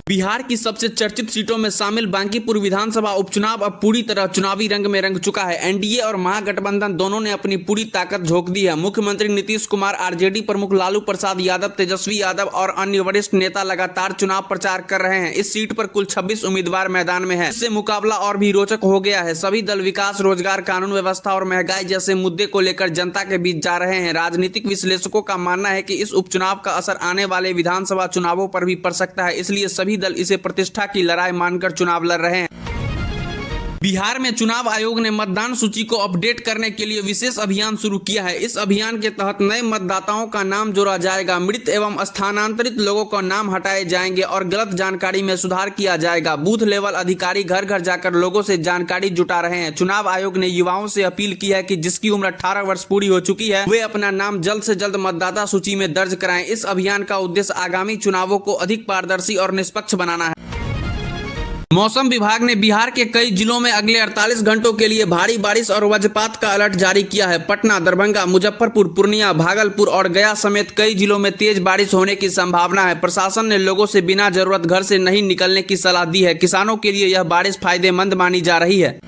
बिहार की सबसे चर्चित सीटों में शामिल बांकीपुर विधानसभा उपचुनाव अब पूरी तरह चुनावी रंग में रंग चुका है। एनडीए और महागठबंधन दोनों ने अपनी पूरी ताकत झोंक दी है। मुख्यमंत्री नीतीश कुमार, आरजेडी प्रमुख लालू प्रसाद यादव, तेजस्वी यादव और अन्य वरिष्ठ नेता लगातार चुनाव प्रचार कर रहे हैं। इस सीट पर कुल 26 उम्मीदवार मैदान में है। इससे मुकाबला और भी रोचक हो गया है। सभी दल विकास, रोजगार, कानून व्यवस्था और महंगाई जैसे मुद्दे को लेकर जनता के बीच जा रहे हैं। राजनीतिक विश्लेषकों का मानना है कि इस उपचुनाव का असर आने वाले विधानसभा चुनावों पर भी पड़ सकता है, इसलिए सभी दल इसे प्रतिष्ठा की लड़ाई मानकर चुनाव लड़ रहे हैं। बिहार में चुनाव आयोग ने मतदान सूची को अपडेट करने के लिए विशेष अभियान शुरू किया है। इस अभियान के तहत नए मतदाताओं का नाम जोड़ा जाएगा, मृत एवं स्थानांतरित लोगों का नाम हटाए जाएंगे और गलत जानकारी में सुधार किया जाएगा। बूथ लेवल अधिकारी घर घर जाकर लोगों से जानकारी जुटा रहे हैं। चुनाव आयोग ने युवाओं से अपील की है कि जिसकी उम्र 18 वर्ष पूरी हो चुकी है वे अपना नाम जल्द से जल्द मतदाता सूची में दर्ज कराएं। इस अभियान का उद्देश्य आगामी चुनावों को अधिक पारदर्शी और निष्पक्ष बनाना है। मौसम विभाग ने बिहार के कई जिलों में अगले 48 घंटों के लिए भारी बारिश और वज्रपात का अलर्ट जारी किया है। पटना, दरभंगा, मुजफ्फरपुर, पूर्णिया, भागलपुर और गया समेत कई जिलों में तेज बारिश होने की संभावना है। प्रशासन ने लोगों से बिना जरूरत घर से नहीं निकलने की सलाह दी है। किसानों के लिए यह बारिश फायदेमंद मानी जा रही है।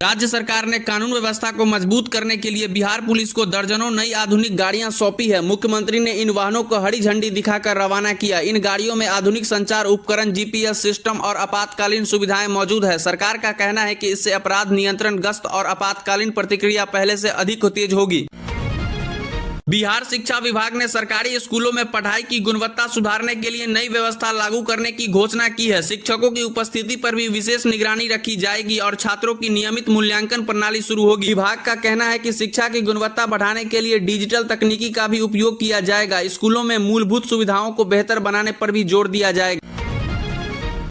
राज्य सरकार ने कानून व्यवस्था को मजबूत करने के लिए बिहार पुलिस को दर्जनों नई आधुनिक गाड़ियां सौंपी है। मुख्यमंत्री ने इन वाहनों को हरी झंडी दिखाकर रवाना किया। इन गाड़ियों में आधुनिक संचार उपकरण, जीपीएस सिस्टम और आपातकालीन सुविधाएं मौजूद है। सरकार का कहना है कि इससे अपराध नियंत्रण, गश्त और आपातकालीन प्रतिक्रिया पहले से अधिक तेज होगी। बिहार शिक्षा विभाग ने सरकारी स्कूलों में पढ़ाई की गुणवत्ता सुधारने के लिए नई व्यवस्था लागू करने की घोषणा की है। शिक्षकों की उपस्थिति पर भी विशेष निगरानी रखी जाएगी और छात्रों की नियमित मूल्यांकन प्रणाली शुरू होगी। विभाग का कहना है कि शिक्षा की गुणवत्ता बढ़ाने के लिए डिजिटल तकनीकी का भी उपयोग किया जाएगा। स्कूलों में मूलभूत सुविधाओं को बेहतर बनाने पर भी जोर दिया जाएगा।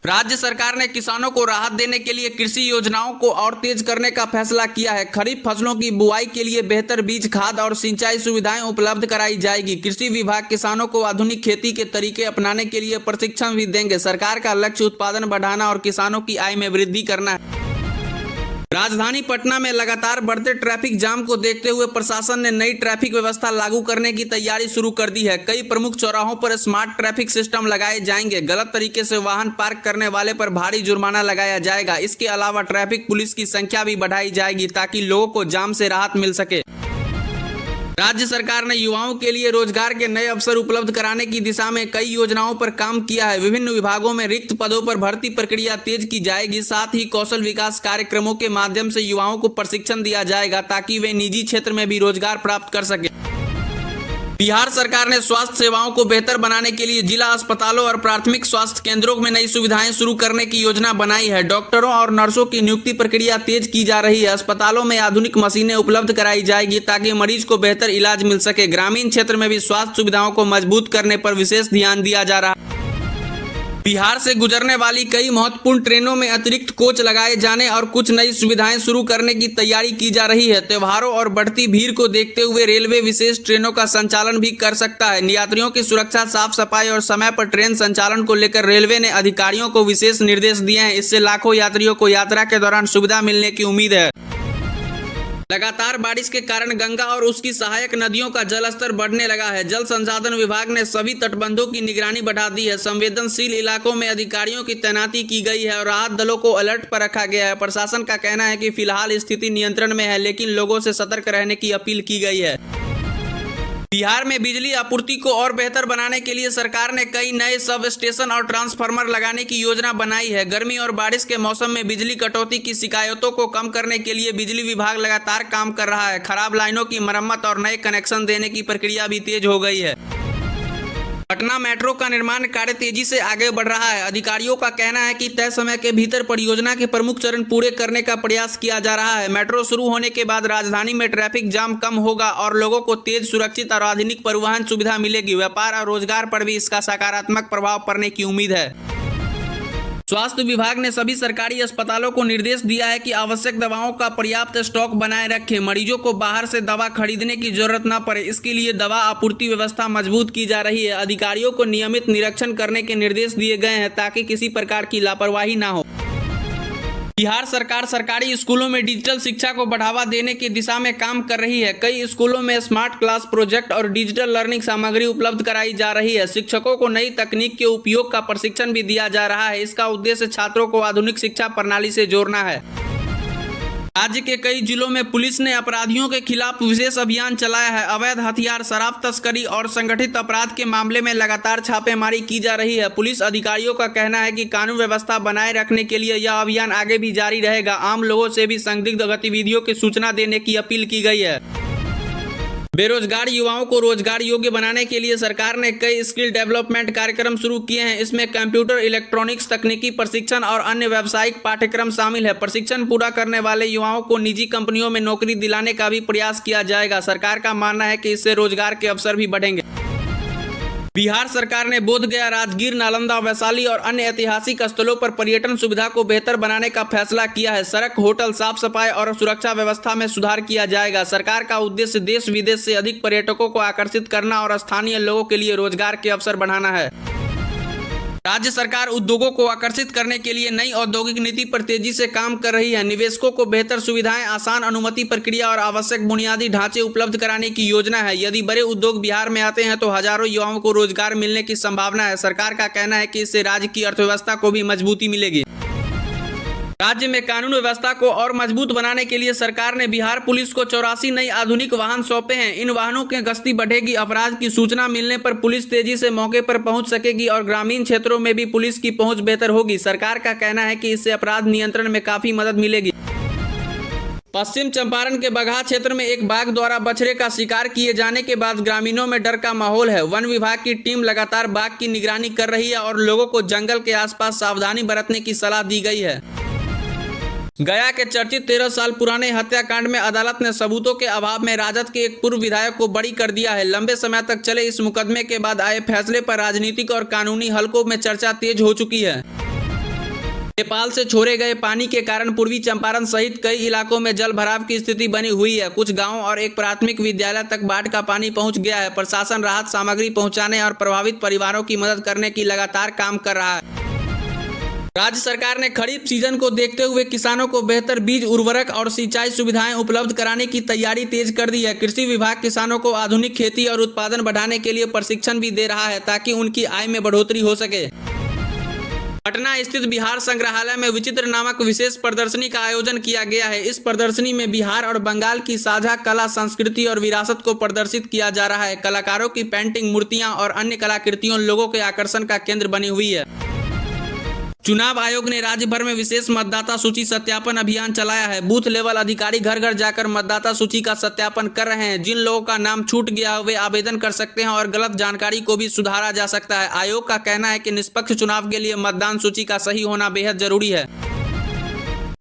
राज्य सरकार ने किसानों को राहत देने के लिए कृषि योजनाओं को और तेज करने का फैसला किया है। खरीफ फसलों की बुआई के लिए बेहतर बीज, खाद और सिंचाई सुविधाएं उपलब्ध कराई जाएगी। कृषि विभाग किसानों को आधुनिक खेती के तरीके अपनाने के लिए प्रशिक्षण भी देंगे। सरकार का लक्ष्य उत्पादन बढ़ाना और किसानों की आय में वृद्धि करना है। राजधानी पटना में लगातार बढ़ते ट्रैफिक जाम को देखते हुए प्रशासन ने नई ट्रैफिक व्यवस्था लागू करने की तैयारी शुरू कर दी है। कई प्रमुख चौराहों पर स्मार्ट ट्रैफिक सिस्टम लगाए जाएंगे। गलत तरीके से वाहन पार्क करने वाले पर भारी जुर्माना लगाया जाएगा। इसके अलावा ट्रैफिक पुलिस की संख्या भी बढ़ाई जाएगी ताकि लोगों को जाम से राहत मिल सके। राज्य सरकार ने युवाओं के लिए रोजगार के नए अवसर उपलब्ध कराने की दिशा में कई योजनाओं पर काम किया है। विभिन्न विभागों में रिक्त पदों पर भर्ती प्रक्रिया तेज की जाएगी। साथ ही कौशल विकास कार्यक्रमों के माध्यम से युवाओं को प्रशिक्षण दिया जाएगा ताकि वे निजी क्षेत्र में भी रोजगार प्राप्त कर सके। बिहार सरकार ने स्वास्थ्य सेवाओं को बेहतर बनाने के लिए जिला अस्पतालों और प्राथमिक स्वास्थ्य केंद्रों में नई सुविधाएं शुरू करने की योजना बनाई है। डॉक्टरों और नर्सों की नियुक्ति प्रक्रिया तेज की जा रही है। अस्पतालों में आधुनिक मशीनें उपलब्ध कराई जाएगी ताकि मरीज को बेहतर इलाज मिल सके। ग्रामीण क्षेत्र में भी स्वास्थ्य सुविधाओं को मजबूत करने पर विशेष ध्यान दिया जा रहा है। बिहार से गुजरने वाली कई महत्वपूर्ण ट्रेनों में अतिरिक्त कोच लगाए जाने और कुछ नई सुविधाएं शुरू करने की तैयारी की जा रही है। त्योहारों और बढ़ती भीड़ को देखते हुए रेलवे विशेष ट्रेनों का संचालन भी कर सकता है। यात्रियों की सुरक्षा, साफ सफाई और समय पर ट्रेन संचालन को लेकर रेलवे ने अधिकारियों को विशेष निर्देश दिए हैं। इससे लाखों यात्रियों को यात्रा के दौरान सुविधा मिलने की उम्मीद है। लगातार बारिश के कारण गंगा और उसकी सहायक नदियों का जलस्तर बढ़ने लगा है। जल संसाधन विभाग ने सभी तटबंधों की निगरानी बढ़ा दी है। संवेदनशील इलाकों में अधिकारियों की तैनाती की गई है और राहत दलों को अलर्ट पर रखा गया है। प्रशासन का कहना है कि फिलहाल स्थिति नियंत्रण में है, लेकिन लोगों से सतर्क रहने की अपील की गई है। बिहार में बिजली आपूर्ति को और बेहतर बनाने के लिए सरकार ने कई नए सब स्टेशन और ट्रांसफार्मर लगाने की योजना बनाई है। गर्मी और बारिश के मौसम में बिजली कटौती की शिकायतों को कम करने के लिए बिजली विभाग लगातार काम कर रहा है। खराब लाइनों की मरम्मत और नए कनेक्शन देने की प्रक्रिया भी तेज हो गई है। पटना मेट्रो का निर्माण कार्य तेजी से आगे बढ़ रहा है। अधिकारियों का कहना है कि तय समय के भीतर परियोजना के प्रमुख चरण पूरे करने का प्रयास किया जा रहा है। मेट्रो शुरू होने के बाद राजधानी में ट्रैफिक जाम कम होगा और लोगों को तेज, सुरक्षित और आधुनिक परिवहन सुविधा मिलेगी। व्यापार और रोजगार पर भी इसका सकारात्मक प्रभाव पड़ने की उम्मीद है। स्वास्थ्य विभाग ने सभी सरकारी अस्पतालों को निर्देश दिया है कि आवश्यक दवाओं का पर्याप्त स्टॉक बनाए रखें। मरीजों को बाहर से दवा खरीदने की जरूरत न पड़े, इसके लिए दवा आपूर्ति व्यवस्था मजबूत की जा रही है। अधिकारियों को नियमित निरीक्षण करने के निर्देश दिए गए हैं ताकि किसी प्रकार की लापरवाही न हो। बिहार सरकार सरकारी स्कूलों में डिजिटल शिक्षा को बढ़ावा देने की दिशा में काम कर रही है। कई स्कूलों में स्मार्ट क्लास प्रोजेक्ट और डिजिटल लर्निंग सामग्री उपलब्ध कराई जा रही है। शिक्षकों को नई तकनीक के उपयोग का प्रशिक्षण भी दिया जा रहा है। इसका उद्देश्य छात्रों को आधुनिक शिक्षा प्रणाली से जोड़ना है। राज्य के कई जिलों में पुलिस ने अपराधियों के खिलाफ विशेष अभियान चलाया है। अवैध हथियार, शराब तस्करी और संगठित अपराध के मामले में लगातार छापेमारी की जा रही है। पुलिस अधिकारियों का कहना है कि कानून व्यवस्था बनाए रखने के लिए यह अभियान आगे भी जारी रहेगा। आम लोगों से भी संदिग्ध गतिविधियों की सूचना देने की अपील की गई है। बेरोजगार युवाओं को रोजगार योग्य बनाने के लिए सरकार ने कई स्किल डेवलपमेंट कार्यक्रम शुरू किए हैं। इसमें कंप्यूटर, इलेक्ट्रॉनिक्स, तकनीकी प्रशिक्षण और अन्य व्यावसायिक पाठ्यक्रम शामिल है। प्रशिक्षण पूरा करने वाले युवाओं को निजी कंपनियों में नौकरी दिलाने का भी प्रयास किया जाएगा। सरकार का मानना है कि इससे रोजगार के अवसर भी बढ़ेंगे। बिहार सरकार ने बोधगया, राजगीर, नालंदा, वैशाली और अन्य ऐतिहासिक स्थलों पर पर्यटन सुविधा को बेहतर बनाने का फैसला किया है। सड़क, होटल, साफ सफाई और सुरक्षा व्यवस्था में सुधार किया जाएगा। सरकार का उद्देश्य देश विदेश से अधिक पर्यटकों को आकर्षित करना और स्थानीय लोगों के लिए रोजगार के अवसर बढ़ाना है। राज्य सरकार उद्योगों को आकर्षित करने के लिए नई औद्योगिक नीति पर तेजी से काम कर रही है। निवेशकों को बेहतर सुविधाएं, आसान अनुमति प्रक्रिया और आवश्यक बुनियादी ढांचे उपलब्ध कराने की योजना है। यदि बड़े उद्योग बिहार में आते हैं तो हजारों युवाओं को रोजगार मिलने की संभावना है। सरकार का कहना है कि इससे राज्य की अर्थव्यवस्था को भी मजबूती मिलेगी। राज्य में कानून व्यवस्था को और मजबूत बनाने के लिए सरकार ने बिहार पुलिस को 84 नई आधुनिक वाहन सौंपे हैं। इन वाहनों की गश्ती बढ़ेगी, अपराध की सूचना मिलने पर पुलिस तेजी से मौके पर पहुंच सकेगी और ग्रामीण क्षेत्रों में भी पुलिस की पहुंच बेहतर होगी। सरकार का कहना है कि इससे अपराध नियंत्रण में काफी मदद मिलेगी। पश्चिम चंपारण के बगहा क्षेत्र में एक बाघ द्वारा बछड़े का शिकार किए जाने के बाद ग्रामीणों में डर का माहौल है। वन विभाग की टीम लगातार बाघ की निगरानी कर रही है और लोगों को जंगल के आसपास सावधानी बरतने की सलाह दी गई है। गया के चर्चित 13 साल पुराने हत्याकांड में अदालत ने सबूतों के अभाव में राजद के एक पूर्व विधायक को बरी कर दिया है। लंबे समय तक चले इस मुकदमे के बाद आए फैसले पर राजनीतिक और कानूनी हलकों में चर्चा तेज हो चुकी है। नेपाल से छोड़े गए पानी के कारण पूर्वी चंपारण सहित कई इलाकों में जल भराव की स्थिति बनी हुई है। कुछ गांवों और एक प्राथमिक विद्यालय तक बाढ़ का पानी पहुंच गया है। प्रशासन राहत सामग्री पहुंचाने और प्रभावित परिवारों की मदद करने की लगातार काम कर रहा है। राज्य सरकार ने खरीफ सीजन को देखते हुए किसानों को बेहतर बीज, उर्वरक और सिंचाई सुविधाएं उपलब्ध कराने की तैयारी तेज कर दी है। कृषि विभाग किसानों को आधुनिक खेती और उत्पादन बढ़ाने के लिए प्रशिक्षण भी दे रहा है ताकि उनकी आय में बढ़ोतरी हो सके। पटना स्थित बिहार संग्रहालय में विचित्र नामक विशेष प्रदर्शनी का आयोजन किया गया है। इस प्रदर्शनी में बिहार और बंगाल की साझा कला, संस्कृति और विरासत को प्रदर्शित किया जा रहा है। कलाकारों की पेंटिंग, मूर्तियां और अन्य कलाकृतियों लोगों के आकर्षण का केंद्र बनी हुई है। चुनाव आयोग ने राज्य भर में विशेष मतदाता सूची सत्यापन अभियान चलाया है। बूथ लेवल अधिकारी घर घर जाकर मतदाता सूची का सत्यापन कर रहे हैं। जिन लोगों का नाम छूट गया वे आवेदन कर सकते हैं और गलत जानकारी को भी सुधारा जा सकता है। आयोग का कहना है कि निष्पक्ष चुनाव के लिए मतदान सूची का सही होना बेहद जरूरी है।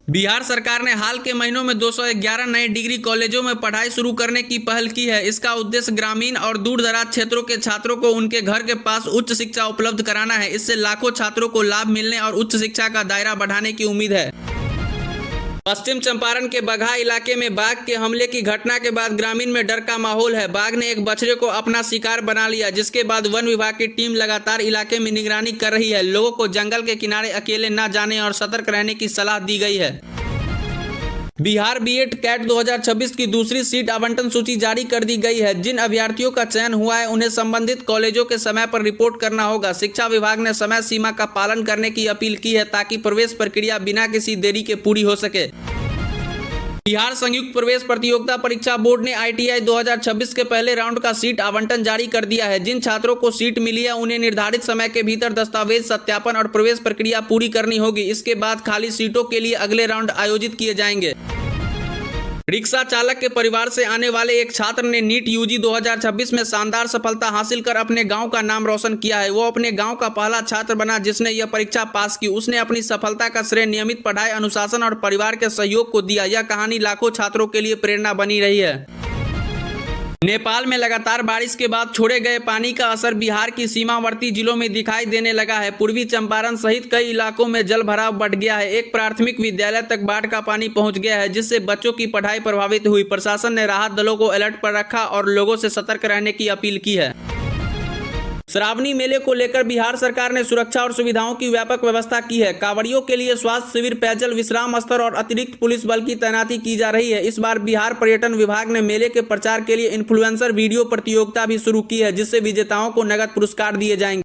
बिहार सरकार ने हाल के महीनों में 211 नए डिग्री कॉलेजों में पढ़ाई शुरू करने की पहल की है। इसका उद्देश्य ग्रामीण और दूर दराज क्षेत्रों के छात्रों को उनके घर के पास उच्च शिक्षा उपलब्ध कराना है। इससे लाखों छात्रों को लाभ मिलने और उच्च शिक्षा का दायरा बढ़ाने की उम्मीद है। पश्चिम चंपारण के बगहा इलाके में बाघ के हमले की घटना के बाद ग्रामीण में डर का माहौल है। बाघ ने एक बछड़े को अपना शिकार बना लिया, जिसके बाद वन विभाग की टीम लगातार इलाके में निगरानी कर रही है। लोगों को जंगल के किनारे अकेले न जाने और सतर्क रहने की सलाह दी गई है। बिहार बीएड कैट 2026 की दूसरी सीट आवंटन सूची जारी कर दी गई है। जिन अभ्यर्थियों का चयन हुआ है उन्हें संबंधित कॉलेजों के समय पर रिपोर्ट करना होगा। शिक्षा विभाग ने समय सीमा का पालन करने की अपील की है ताकि प्रवेश प्रक्रिया बिना किसी देरी के पूरी हो सके। बिहार संयुक्त प्रवेश प्रतियोगिता परीक्षा बोर्ड ने ITI 2026 के पहले राउंड का सीट आवंटन जारी कर दिया है। जिन छात्रों को सीट मिली है उन्हें निर्धारित समय के भीतर दस्तावेज सत्यापन और प्रवेश प्रक्रिया पूरी करनी होगी। इसके बाद खाली सीटों के लिए अगले राउंड आयोजित किए जाएंगे। रिक्शा चालक के परिवार से आने वाले एक छात्र ने नीट UG 2026 में शानदार सफलता हासिल कर अपने गांव का नाम रोशन किया है। वो अपने गांव का पहला छात्र बना जिसने यह परीक्षा पास की। उसने अपनी सफलता का श्रेय नियमित पढ़ाई, अनुशासन और परिवार के सहयोग को दिया। यह कहानी लाखों छात्रों के लिए प्रेरणा बनी रही है। नेपाल में लगातार बारिश के बाद छोड़े गए पानी का असर बिहार की सीमावर्ती जिलों में दिखाई देने लगा है। पूर्वी चंपारण सहित कई इलाकों में जल भराव बढ़ गया है। एक प्राथमिक विद्यालय तक बाढ़ का पानी पहुंच गया है, जिससे बच्चों की पढ़ाई प्रभावित हुई। प्रशासन ने राहत दलों को अलर्ट पर रखा और लोगों से सतर्क रहने की अपील की है। श्रावणी मेले को लेकर बिहार सरकार ने सुरक्षा और सुविधाओं की व्यापक व्यवस्था की है। कांवड़ियों के लिए स्वास्थ्य शिविर, पेयजल, विश्राम स्थल और अतिरिक्त पुलिस बल की तैनाती की जा रही है। इस बार बिहार पर्यटन विभाग ने मेले के प्रचार के लिए इन्फ्लुएंसर वीडियो प्रतियोगिता भी शुरू की है, जिससे विजेताओं को नगद पुरस्कार दिए जाएंगे।